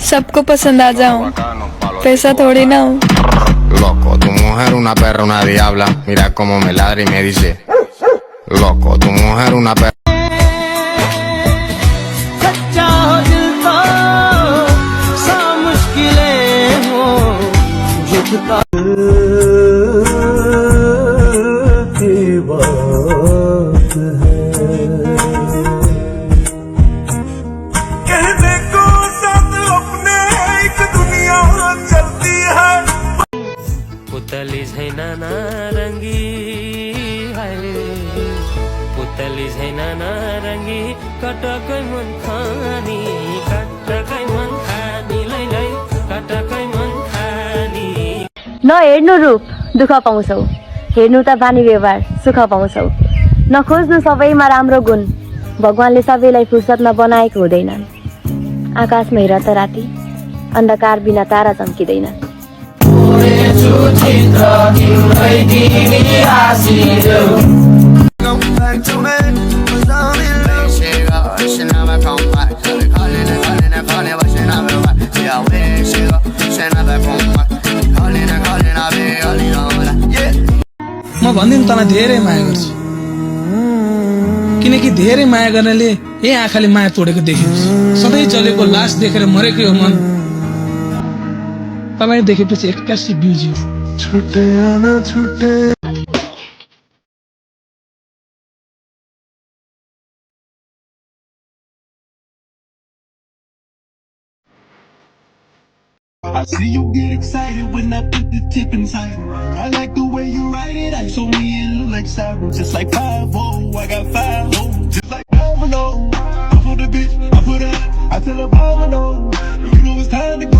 सबको पसंद आ जाऊं, पैसा थोड़ी ना हूँ। Loco, tu mujer una perra, una diabla. Mira cómo me ladra y me dice, loco, tu mujer una perra. सच्चा हो दिल तो सा मुश्किलें हो झुकता की बात है कहने को साथ अपने एक दुनिया चलती है पुतली छैन नारंगी पुतली छैन नारंगी कटकै मन खानी कटकै मन खानी लै कटकै मन खानी नहेर्नु रूप दुःख पाउँछौ, हेर्नु त बानी व्यवहार सुख पाउँछौ। नखोज्नु सबैमा राम्रो गुण, भगवानले सबैलाई फुर्सदमा बनाएको हुँदैनन्। आकाशमा हेर त राति, अन्धकार बिना तारा चम्किँदैन। म भन्दिनँ तँलाई धेरै माया गर्छु, किनकि धेरै माया गर्नेले यही आँखाले माया तोडेको देखिन्छ। सधैँ जलेको लास देखेर मरेको हो मन, तपाईँ देखेपछि एक्कासी बिउज्यो। छुटे न छुटे I see you get excited when I put the tip inside. I like the way you ride it. I told me it look like sirens. Just like 5-0, I got 5 just like domino. I put the bitch, I put her, I tell her domino. You know it's time to go.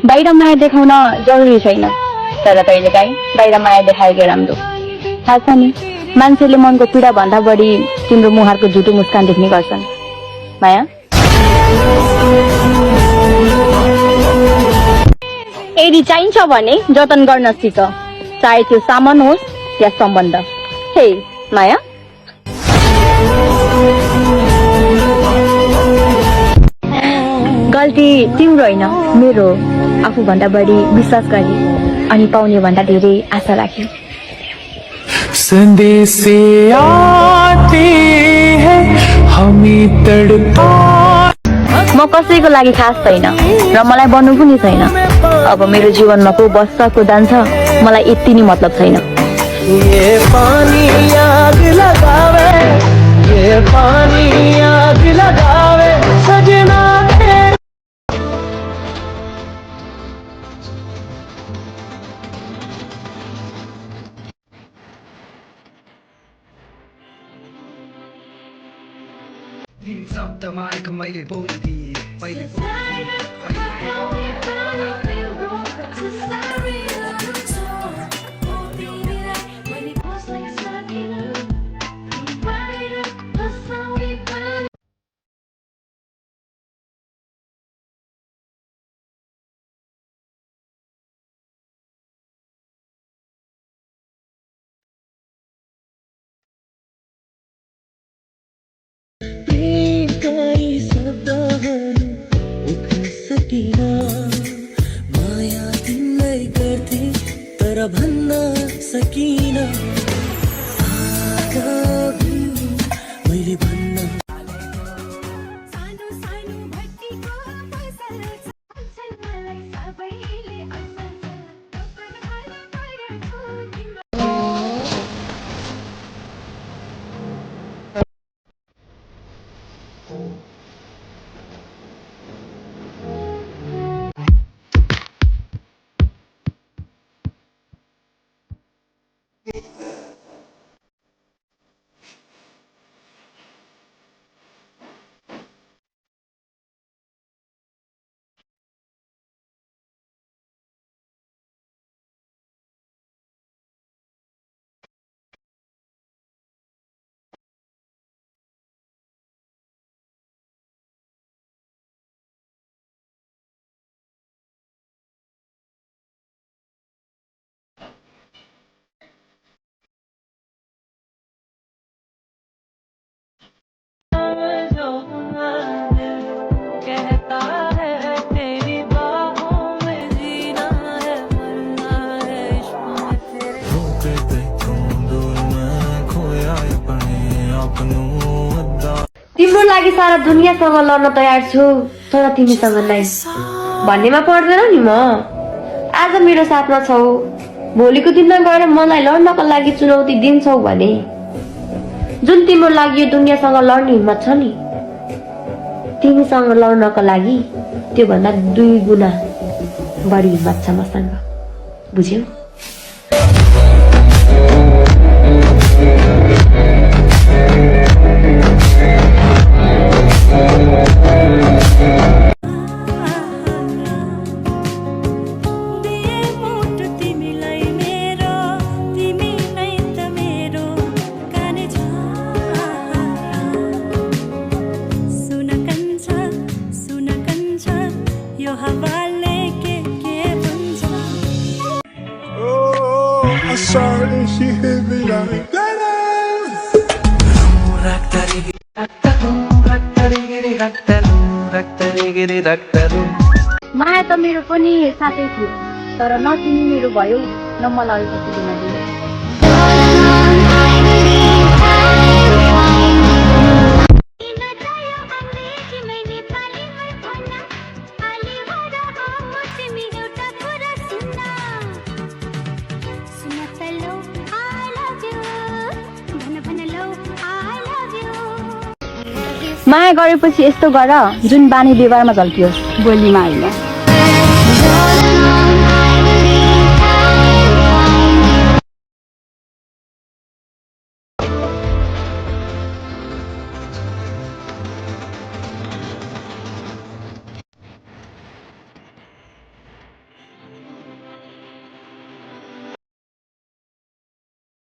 बाहिर माया देखाउन जरुरी छैन, तर कहिलेकाहीँ बाहिर माया देखाएकै राम्रो। थाहा छ नि, मान्छेले मनको पीडा भन्दा बढी तिम्रो मुहारको झुटो मुस्कान देख्ने गर्छन्। माया यदि चाहिन्छ भने जतन गर्न सिक, चाहे त्यो सामान होस् या सम्बन्ध। हे माया, गल्ती तिम्रो होइन मेरो, आफूभन्दा बढी विश्वास गरी अनि पाउने भन्दा धेरै आशा राख्यो। संदेशे आती है हमी तड़पा। म कसैको लागि खास छैन र मलाई बन्नु पनि छैन। अब मेरो जीवनमा को बस्छ को जान्छ मलाई यति नै मतलब छैन। ये पानी आग लगावे, ये पानी आग लगावे सजना। मैले बोल्दी मैले भेटिन माया तिमीलाई गर्थे तर भन्न सकिन मैले भन्न तिम्रो लागि सारा दुनियाँसँग लड्न तयार छु तर तिमीसँग नै भन्नेमा पर्दैन नि म आज मेरो साथमा छौ भोलिको दिनमा गएर मलाई लड्नको लागि चुनौती दिन्छौ भने जुन तिम्रो लागि यो दुनियाँसँग लड्ने हिम्मत छ नि तिमीसँग लड्नको लागि त्यो भन्दा 2 गुना बढी हिम्मत छ मसँग बुझ्यौ I saw her and she hit me like माया त मेरो पनि साथै थियो तर न तिमी मेरो भयो न मलाई अलिकति दिन दियो माया गरेपछि यस्तो गर जुन बानी व्यवहारमा झल्कियोस् बोलीमा होइन